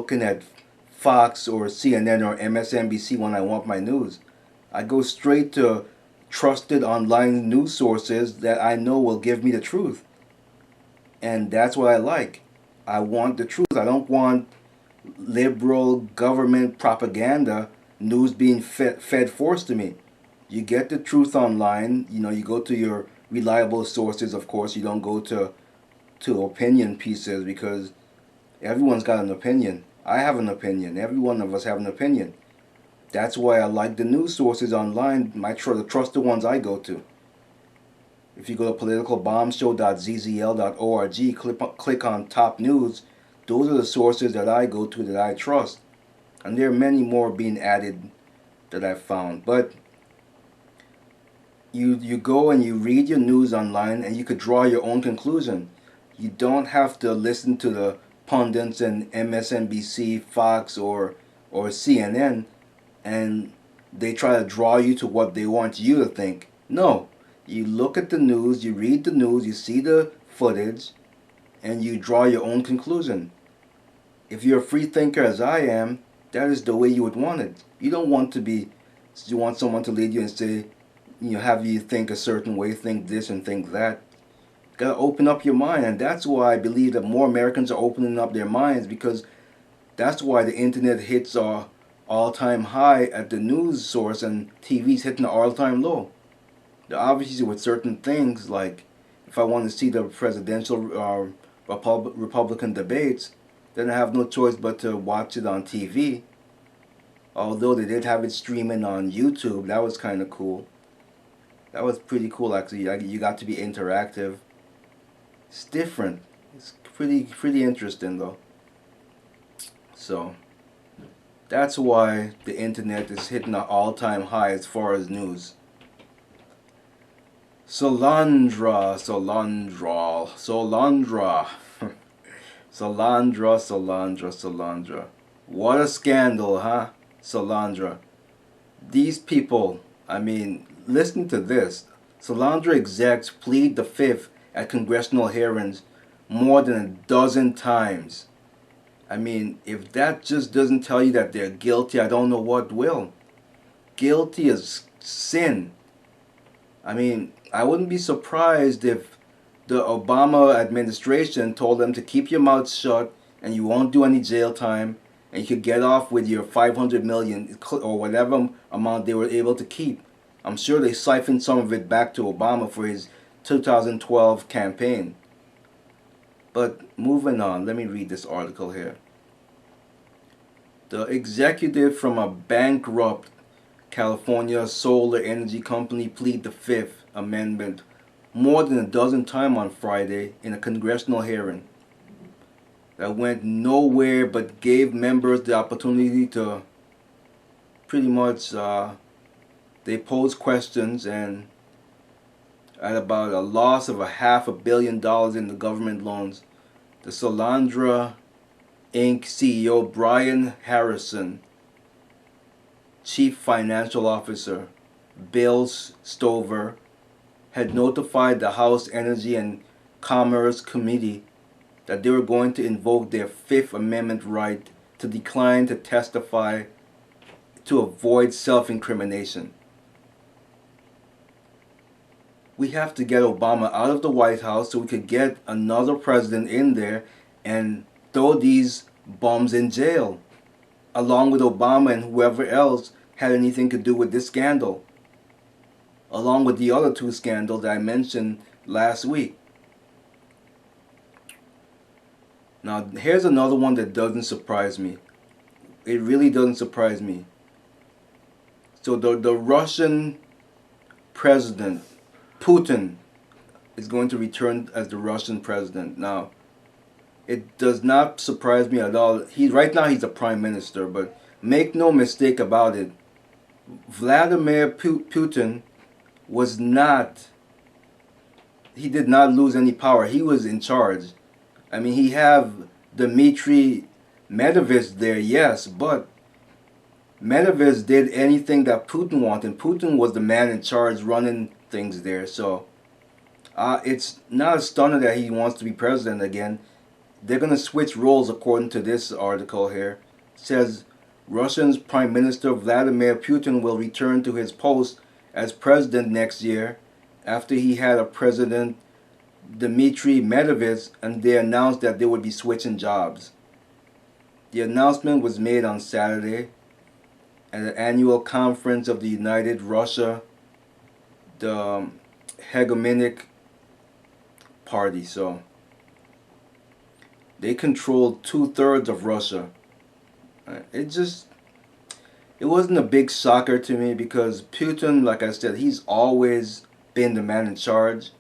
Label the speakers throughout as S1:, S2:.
S1: looking at Fox or CNN or MSNBC when I want my news. I go straight to trusted online news sources that I know will give me the truth. And that's what I like. I want the truth. I don't want liberal government propaganda news being fed forced to me. You get the truth online. You know, you go to your reliable sources, of course. You don't go to opinion pieces because everyone's got an opinion. I have an opinion. Every one of us have an opinion. That's why I like the news sources online. The trusted ones I go to. If you go to politicalbombshow.zzl.org, click on top news, those are the sources that I go to that I trust. And there are many more being added that I've found. But you go and you read your news online and you could draw your own conclusion. You don't have to listen to the pundits and MSNBC, Fox, or CNN, and they try to draw you to what they want you to think. No, you look at the news, you read the news, you see the footage, and you draw your own conclusion. If you're a free thinker as I am, that is the way you would want it. You don't want to be, you want someone to lead you and say, have you think a certain way, think this and think that. You gotta open up your mind, and that's why I believe that more Americans are opening up their minds, because that's why the internet hits our all-time high at the news source and TV's hitting the all-time low. Obviously with certain things, like if I want to see the presidential Republican debates, then I have no choice but to watch it on TV. Although they did have it streaming on YouTube, that was kind of cool. That was pretty cool actually. You got to be interactive. It's different. It's pretty interesting though. So that's why the internet is hitting an all-time high as far as news. Solyndra. Solyndra. What a scandal, huh? Solyndra. These people, listen to this. Solyndra Execs Plead the Fifth at Congressional hearings more than a dozen times. If that just doesn't tell you that they're guilty, I don't know what will. Guilty is sin. I wouldn't be surprised if the Obama administration told them to keep your mouth shut and you won't do any jail time and you could get off with your $500 million or whatever amount they were able to keep. I'm sure they siphoned some of it back to Obama for his 2012 campaign. But moving on, let me read this article here. The executive from a bankrupt California solar energy company plead the Fifth Amendment more than a dozen times on Friday in a congressional hearing that went nowhere but gave members the opportunity to pretty much they posed questions, and at about a loss of $500 million in the government loans, the Solyndra Inc. CEO Brian Harrison, Chief Financial Officer Bill Stover, had notified the House Energy and Commerce Committee that they were going to invoke their Fifth Amendment right to decline to testify to avoid self-incrimination. We have to get Obama out of the White House so we could get another president in there and throw these bums in jail, along with Obama and whoever else had anything to do with this scandal, along with the other two scandals that I mentioned last week. Now, here's another one that doesn't surprise me. It really doesn't surprise me. So the Russian president, Putin, is going to return as the Russian president. Now, it does not surprise me at all. Right now he's the prime minister, but make no mistake about it, Vladimir Putin he did not lose any power. He was in charge. He have Dmitry Medvedev there, yes, but Medvedev did anything that Putin wanted. Putin was the man in charge running things there. So it's not a stunner that he wants to be president again. they're going to switch roles according to this article here. It says Russia's Prime Minister Vladimir Putin will return to his post as president next year after he had a President Dmitry Medvedev, and they announced that they would be switching jobs. The announcement was made on Saturday at an annual conference of the United Russia, the hegemonic party. So they controlled 2/3 of Russia. It wasn't a big shocker to me because Putin, like I said, he's always been the man in charge.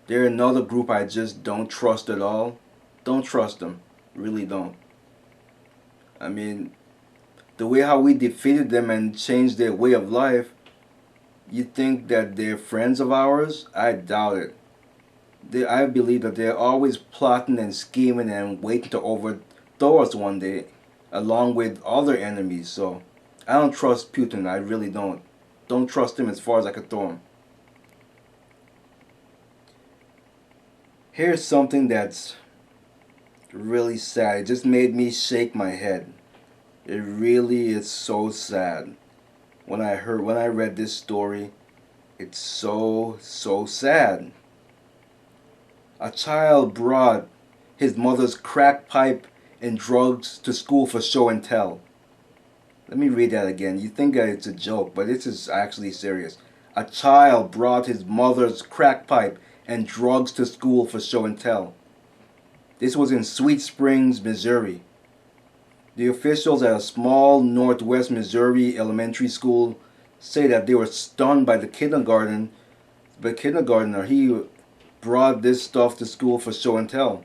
S1: They're another group I just don't trust at all. Don't trust them. Really don't. I mean, the way how we defeated them and changed their way of life, you think that they're friends of ours? I doubt it. I believe that they're always plotting and scheming and waiting to overthrow us one day, along with other enemies. So I don't trust Putin. I really don't. Don't trust him as far as I could throw him. Here's something that's really sad. It just made me shake my head. It really is so sad. When I read this story, it's so sad. A child brought his mother's crack pipe and drugs to school for show and tell. Let me read that again. You think that it's a joke, but this is actually serious. A child brought his mother's crack pipe and drugs to school for show and tell. This was in Sweet Springs, Missouri. The officials at a small northwest Missouri elementary school say that they were stunned by the kindergartner. He brought this stuff to school for show and tell.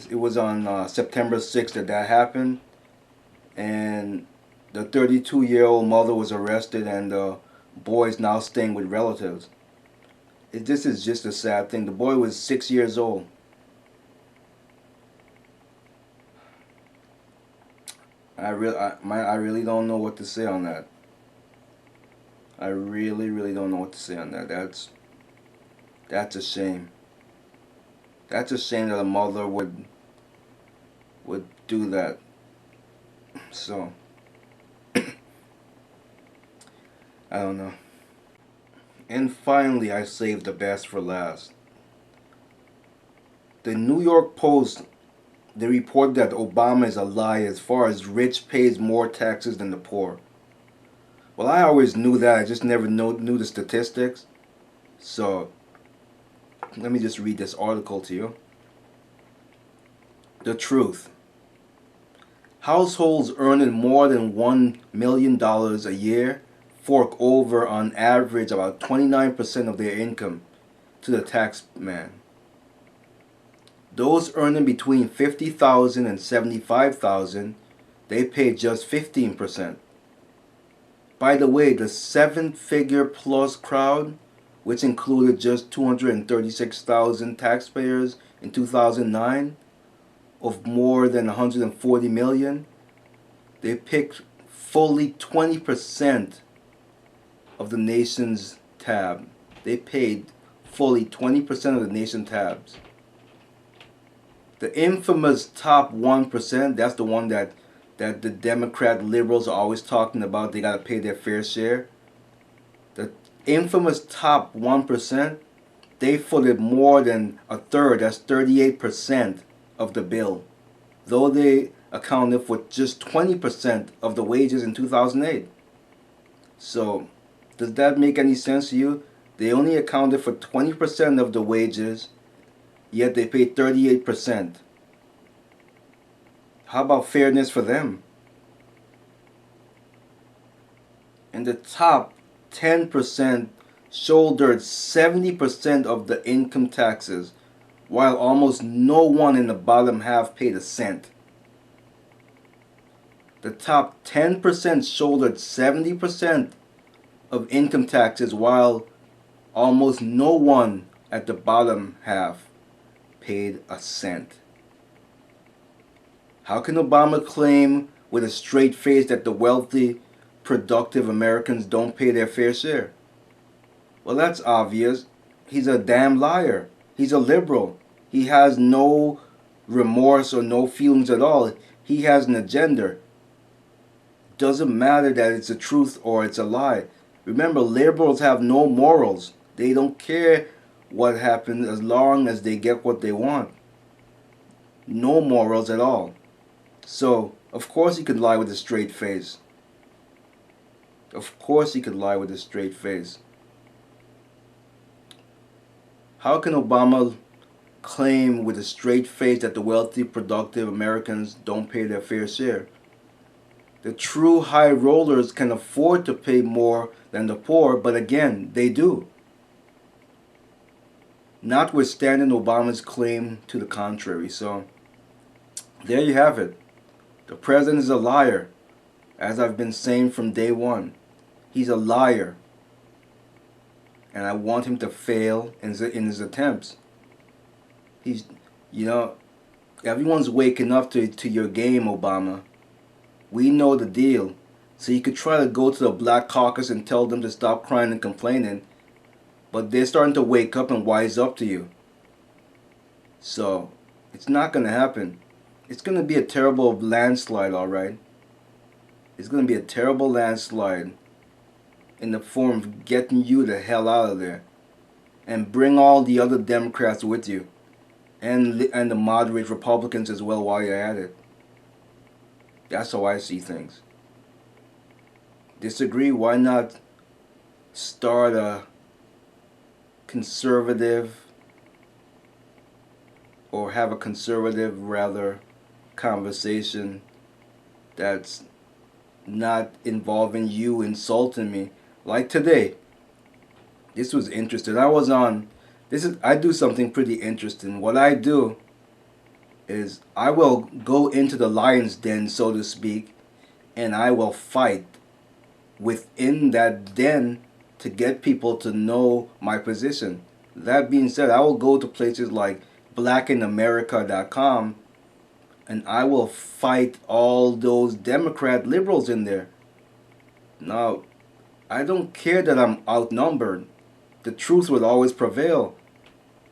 S1: It was on September 6th that happened, and the 32-year-old mother was arrested, and the boy is now staying with relatives. This is just a sad thing. The boy was 6 years old. I really don't know what to say on that. I really don't know what to say on that. That's a shame. That's a shame that a mother would do that. So I don't know. And finally, I saved the best for last. The New York Post, they report that Obama is a lie as far as rich pays more taxes than the poor. Well, I always knew that. I just never knew the statistics. So let me just read this article to you. The truth. Households earning more than $1 million a year fork over on average about 29% of their income to the tax man. Those earning between $50,000 and $75,000, they pay just 15%. By the way, the seven-figure plus crowd, which included just 236,000 taxpayers in 2009, of more than 140 million, they picked fully 20% of the nation's tab. They paid fully 20% of the nation's tabs. The infamous top 1%, that's the one that the Democrat liberals are always talking about. They got to pay their fair share. The infamous top 1%, they footed more than a third, that's 38% of the bill, though they accounted for just 20% of the wages in 2008. So, does that make any sense to you? They only accounted for 20% of the wages, yet they paid 38%. How about fairness for them? And the top 10% shouldered 70% of the income taxes, while almost no one in the bottom half paid a cent. The top 10% shouldered 70% of income taxes, while almost no one at the bottom half paid a cent. How can Obama claim with a straight face that the wealthy, productive Americans don't pay their fair share? Well, that's obvious. He's a damn liar. He's a liberal. He has no remorse or no feelings at all. He has an agenda. Doesn't matter that it's a truth or it's a lie. Remember, liberals have no morals. They don't care what happens as long as they get what they want. No morals at all. So, of course he could lie with a straight face. Of course he could lie with a straight face. How can Obama claim with a straight face that the wealthy, productive Americans don't pay their fair share? The true high rollers can afford to pay more than the poor, but again, they do. Notwithstanding Obama's claim to the contrary. So, there you have it. The president is a liar, as I've been saying from day one. He's a liar. And I want him to fail in his attempts. He's, everyone's waking up to your game, Obama. We know the deal. So you could try to go to the Black Caucus and tell them to stop crying and complaining. But they're starting to wake up and wise up to you. So, it's not going to happen. It's going to be a terrible landslide, alright? It's going to be a terrible landslide in the form of getting you the hell out of there. And bring all the other Democrats with you. And the moderate Republicans as well while you're at it. That's how I see things. Disagree? Why not start a conservative, or have a conservative rather conversation that's not involving you insulting me? Like today, this was interesting. I do something pretty interesting. What I do is I will go into the lion's den, so to speak, and I will fight within that den to get people to know my position. That being said, I will go to places like blackinamerica.com and I will fight all those Democrat liberals in there. Now, I don't care that I'm outnumbered. The truth would always prevail.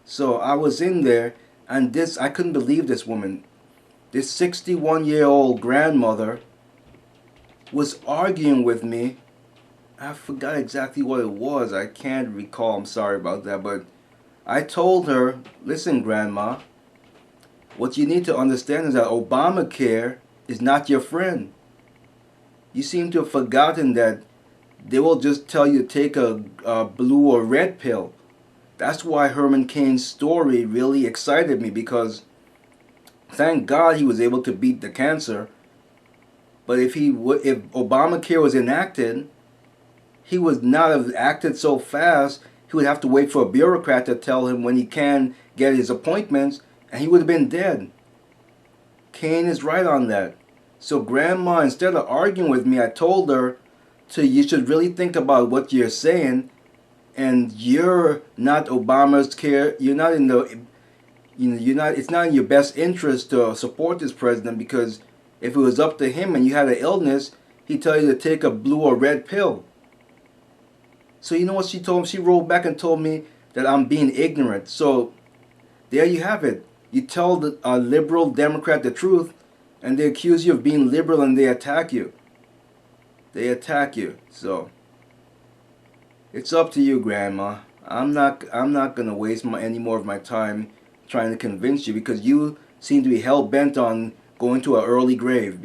S1: So I was in there, and I couldn't believe this woman. This 61-year-old grandmother was arguing with me. I forgot exactly what it was. I can't recall. I'm sorry about that. But I told her, listen, Grandma, what you need to understand is that Obamacare is not your friend. You seem to have forgotten that they will just tell you to take a blue or red pill. That's why Herman Cain's story really excited me, because thank God he was able to beat the cancer. But if Obamacare was enacted, he would not have acted so fast. He would have to wait for a bureaucrat to tell him when he can get his appointments, and he would have been dead. Cain is right on that. So Grandma, instead of arguing with me, I told her you should really think about what you're saying, and you're not Obama's care. You're not in the, it's not in your best interest to support this president, because if it was up to him and you had an illness, he'd tell you to take a blue or red pill. So you know what she told me? She rolled back and told me that I'm being ignorant. So there you have it. You tell a liberal Democrat the truth, and they accuse you of being liberal, and they attack you. They attack you. So it's up to you, Grandma. I'm not gonna waste any more of my time trying to convince you, because you seem to be hell bent on going to an early grave.